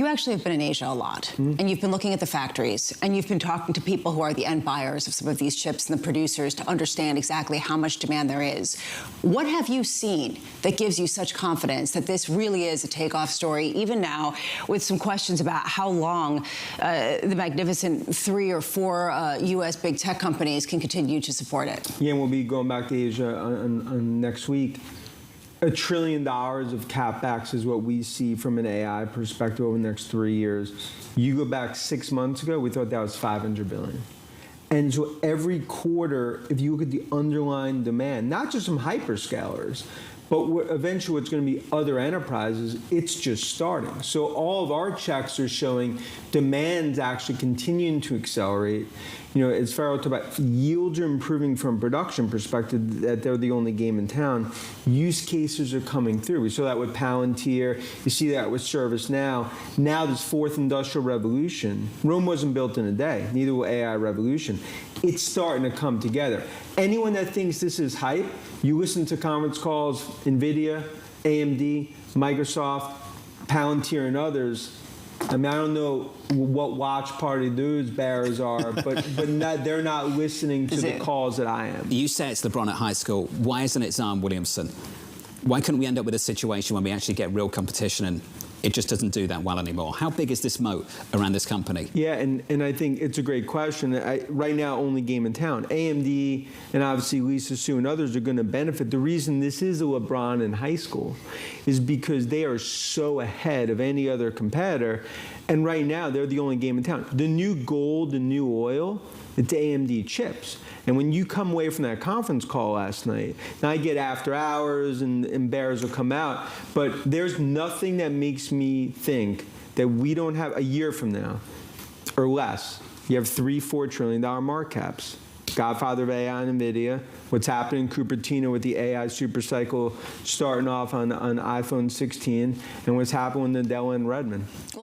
You actually have been in Asia a lot, and you've been looking at the factories, and you've been talking to people who are the end buyers of some of these chips and the producers to understand exactly how much demand there is. What have you seen that gives you such confidence that this really is a takeoff story, even now, with some questions about how long the magnificent 3 or 4 U.S. big tech companies can continue to support it? Yeah, and we'll be going back to Asia on next week. $1 trillion of capex is what we see from an AI perspective over the next 3 years. You go back 6 months ago, we thought that was $500 billion. And so every quarter, if you look at the underlying demand, not just from hyperscalers, but eventually it's going to be other enterprises, it's just starting. So all of our checks are showing demand's actually continuing to accelerate. You know, as Farrell talked about, yields are improving from a production perspective, that they're the only game in town. Use cases are coming through. We saw that with Palantir. You see that with ServiceNow. Now this fourth industrial revolution. Rome wasn't built in a day, neither will AI revolution. It's starting to come together. Anyone that thinks this is hype, you listen to conference calls, Nvidia, AMD, Microsoft, Palantir, and others. I mean, I don't know what watch party those bearers are, but they're not listening to the calls that I am. You say it's LeBron at high school. Why isn't it Zion Williamson? Why couldn't we end up with a situation when we actually get real competition and it just doesn't do that well anymore? How big is this moat around this company? Yeah, and I think it's a great question. Right now, only game in town. AMD and obviously Lisa Su and others are going to benefit. The reason this is a LeBron in high school is because they are so ahead of any other competitor. And right now, they're the only game in town. The new gold, the new oil, it's AMD chips. And when you come away from that conference call last night, now I get after hours and bears will come out, but there's nothing that makes me think that we don't have a year from now or less. You have $3-4 trillion market caps. Godfather of AI and Nvidia, what's happening in Cupertino with the AI supercycle starting off on iPhone 16, and what's happening with Nadella and Redmond.